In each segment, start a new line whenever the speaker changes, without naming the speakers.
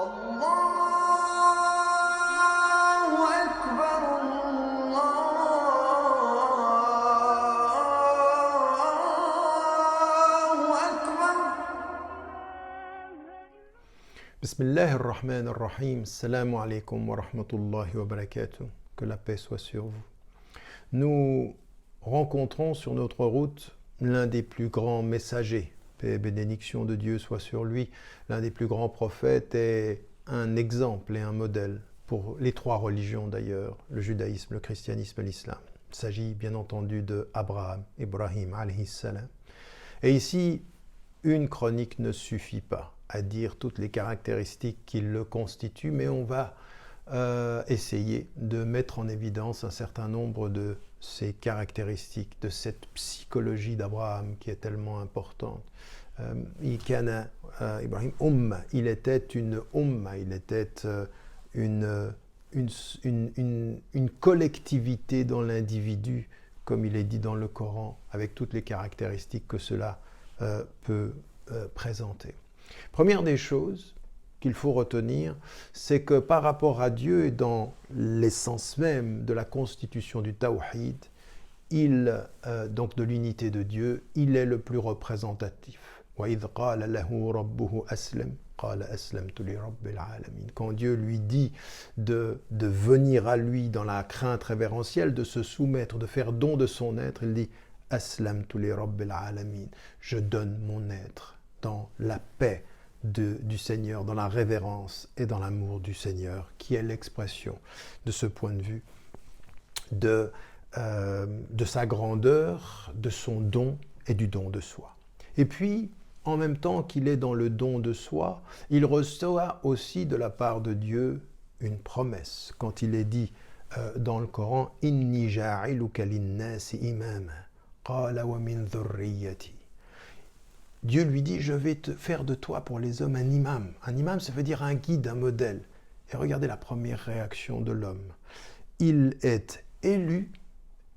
الله أكبر الله أكبر.
Bismillah ar-Rahman ar-Rahim. Assalamu alaikum wa rahmatullahi wa barakatuh. Que la paix soit sur vous. Nous rencontrons sur notre route l'un des plus grands messagers. Paix et bénédiction de Dieu soit sur lui. L'un des plus grands prophètes est un exemple et un modèle pour les trois religions d'ailleurs, le judaïsme, le christianisme et l'islam. Il s'agit bien entendu de Abraham, Ibrahim alayhi salam. Et ici, une chronique ne suffit pas à dire toutes les caractéristiques qui le constituent, mais on va essayer de mettre en évidence un certain nombre de ces caractéristiques, de cette psychologie d'Abraham qui est tellement importante. Ibrahim Umma, il était une Umma, il était une collectivité dans l'individu, comme il est dit dans le Coran, avec toutes les caractéristiques que cela peut présenter. Première des choses qu'il faut retenir, c'est que par rapport à Dieu et dans l'essence même de la constitution du Tawhid, donc de l'unité de Dieu, il est le plus représentatif. وَإِذْ قَالَ لَهُ رَبُّهُ أَسْلِمْ قَالَ أَسْلَمْتُ لِرَبِّ الْعَالَمِينَ. Quand Dieu lui dit de venir à lui dans la crainte révérentielle, de se soumettre, de faire don de son être, il dit أَسْلَمْتُ لِرَبِّ الْعَالَمِينَ. Je donne mon être dans la paix du Seigneur, dans la révérence et dans l'amour du Seigneur, qui est l'expression de ce point de vue de sa grandeur, de son don et du don de soi. Et puis, en même temps qu'il est dans le don de soi, il reçoit aussi de la part de Dieu une promesse. Quand il est dit dans le Coran « Inni ja'iluka linnasi imama, qala wa min dhurriyyati » Dieu lui dit « Je vais te faire de toi pour les hommes un imam ». Un imam, ça veut dire un guide, un modèle. Et regardez la première réaction de l'homme. Il est élu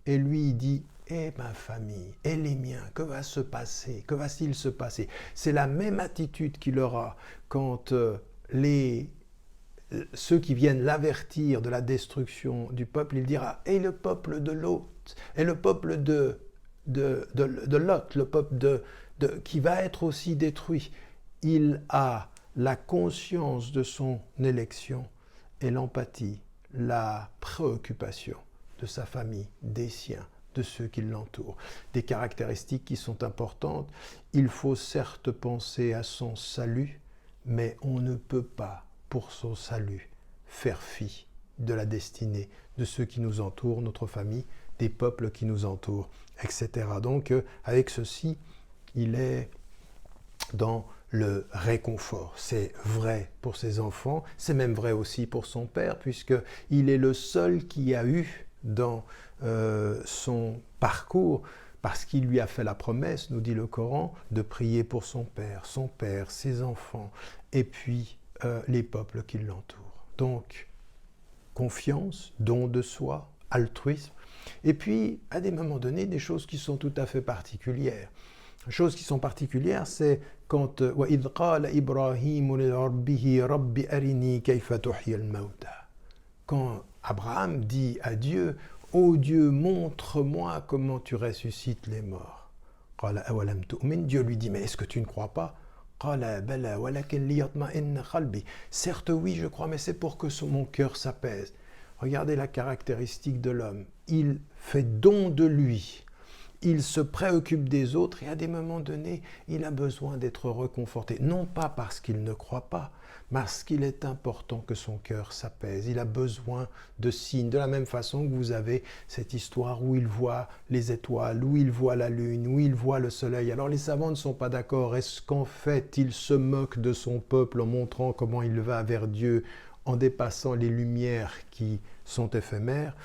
et lui il dit « Eh ma famille, et les miens, que va se passer? Que va-t-il se passer ?» C'est la même attitude qu'il aura quand ceux qui viennent l'avertir de la destruction du peuple, il dira « Et le peuple de Lot, et le peuple de Lot, le peuple qui va être aussi détruit. » Il a la conscience de son élection et l'empathie, la préoccupation de sa famille, des siens, de ceux qui l'entourent. Des caractéristiques qui sont importantes. Il faut certes penser à son salut, mais on ne peut pas, pour son salut, faire fi de la destinée de ceux qui nous entourent, notre famille, des peuples qui nous entourent, etc. Donc, avec ceci, il est dans le réconfort. C'est vrai pour ses enfants, c'est même vrai aussi pour son père, puisqu'il est le seul qui a eu dans son parcours, parce qu'il lui a fait la promesse, nous dit le Coran, de prier pour son père, ses enfants, et puis les peuples qui l'entourent. Donc, confiance, don de soi, altruisme, et puis, à des moments donnés, des choses qui sont tout à fait particulières. Les choses qui sont particulières, c'est quand وَإِذْ قَالَ إِبْرَاهِيمُ لِرَبِّهِ رَبِّ أَرِنِي كَيْفَ تُحْيِي الْمَوْتَى. Quand Abraham dit à Dieu, « Ô Dieu, montre-moi comment tu ressuscites les morts. » قَالَ أَوَلَمْ تُؤْمِنْ. Dieu lui dit, « Mais est-ce que tu ne crois pas ?» قَالَ بَلَى وَلَكِنْ لِيَطْمَئِنَّ قَلْبِي. Certes oui, je crois, mais c'est pour que mon cœur s'apaise. Regardez la caractéristique de l'homme. Il fait don de lui. Il se préoccupe des autres et à des moments donnés, il a besoin d'être reconforté. Non pas parce qu'il ne croit pas, mais parce qu'il est important que son cœur s'apaise. Il a besoin de signes. De la même façon que vous avez cette histoire où il voit les étoiles, où il voit la lune, où il voit le soleil. Alors les savants ne sont pas d'accord. Est-ce qu'en fait, il se moque de son peuple en montrant comment il va vers Dieu en dépassant les lumières qui sont éphémères,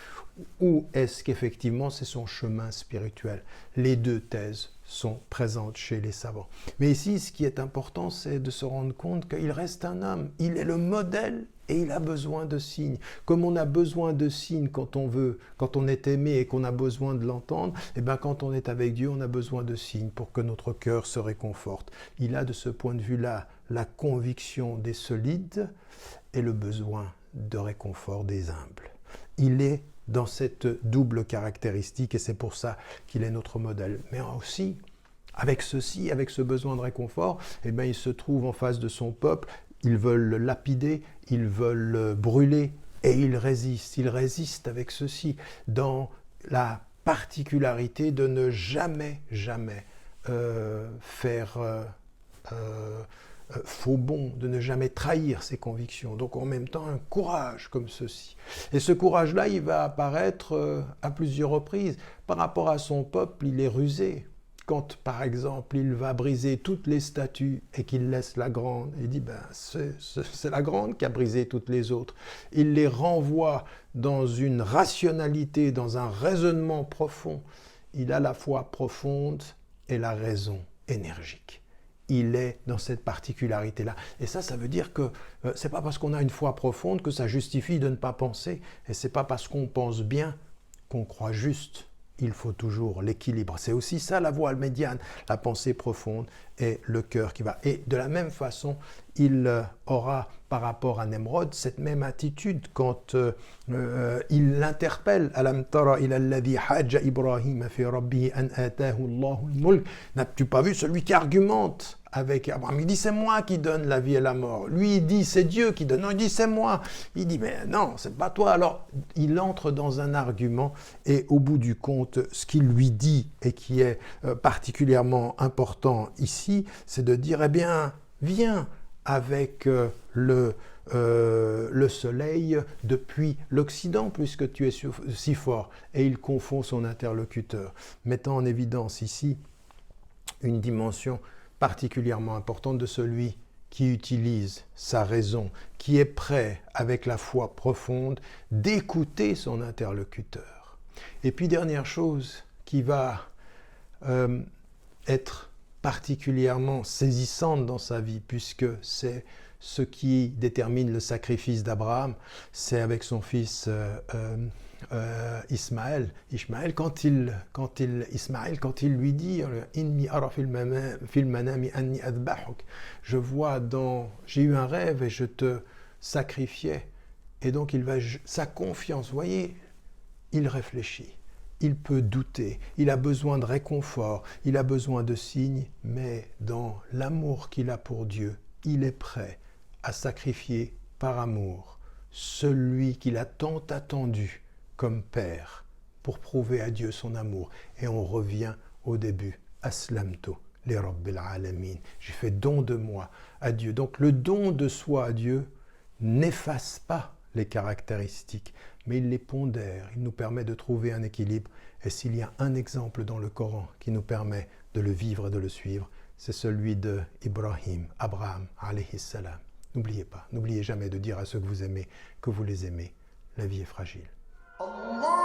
ou est-ce qu'effectivement c'est son chemin spirituel? Les deux thèses sont présentes chez les savants. Mais ici, ce qui est important, c'est de se rendre compte qu'il reste un homme. Il est le modèle et il a besoin de signes. Comme on a besoin de signes quand on est aimé et qu'on a besoin de l'entendre, et bien quand on est avec Dieu, on a besoin de signes pour que notre cœur se réconforte. Il a de ce point de vue-là la conviction des solides et le besoin de réconfort des humbles. Il est dans cette double caractéristique et c'est pour ça qu'il est notre modèle. Mais aussi, avec ceci, avec ce besoin de réconfort, eh bien, il se trouve en face de son peuple, ils veulent le lapider, ils veulent le brûler et il résiste avec ceci dans la particularité de ne jamais faire faux bond, de ne jamais trahir ses convictions. Donc en même temps un courage comme ceci. Et ce courage-là, il va apparaître à plusieurs reprises. Par rapport à son peuple, il est rusé. Quand par exemple il va briser toutes les statues et qu'il laisse la grande, il dit c'est la grande qui a brisé toutes les autres. Il les renvoie dans une rationalité, dans un raisonnement profond. Il a la foi profonde et la raison énergique. Il est dans cette particularité-là. Et ça veut dire que c'est pas parce qu'on a une foi profonde que ça justifie de ne pas penser. Et c'est pas parce qu'on pense bien qu'on croit juste. Il faut toujours l'équilibre. C'est aussi ça la voie médiane, la pensée profonde et le cœur qui va. Et de la même façon, il aura par rapport à Nemrod cette même attitude quand il l'interpelle. Alam tara ila alladhi hajja Ibrahim fi rabbihi an atahu Allahu al-mulk. N'as-tu pas vu celui qui argumente avec Abraham? Il dit c'est moi qui donne la vie et la mort. Lui il dit c'est Dieu qui donne. Non, il dit c'est moi. Il dit mais non, c'est pas toi. Alors il entre dans un argument et au bout du compte, ce qu'il lui dit et qui est particulièrement important ici, c'est de dire eh bien viens avec le soleil depuis l'Occident, puisque tu es si fort. Et il confond son interlocuteur, mettant en évidence ici une dimension particulièrement importante de celui qui utilise sa raison, qui est prêt, avec la foi profonde, d'écouter son interlocuteur. Et puis, dernière chose qui va être particulièrement saisissante dans sa vie, puisque c'est ce qui détermine le sacrifice d'Abraham, c'est avec son fils Ismaël. Quand il lui dit Inni ara fil manami anni adbahuk, j'ai eu un rêve et je te sacrifiais. Et donc sa confiance, voyez, il réfléchit. Il peut douter, il a besoin de réconfort, il a besoin de signes, mais dans l'amour qu'il a pour Dieu, il est prêt à sacrifier par amour celui qu'il a tant attendu comme père pour prouver à Dieu son amour. Et on revient au début, Aslamtu li Rabbil Alamin. J'ai fait don de moi à Dieu. Donc le don de soi à Dieu n'efface pas les caractéristiques, mais il les pondère, il nous permet de trouver un équilibre. Et s'il y a un exemple dans le Coran qui nous permet de le vivre et de le suivre, c'est celui de Abraham, alayhi salam. N'oubliez pas, n'oubliez jamais de dire à ceux que vous aimez que vous les aimez. La vie est fragile.
Allah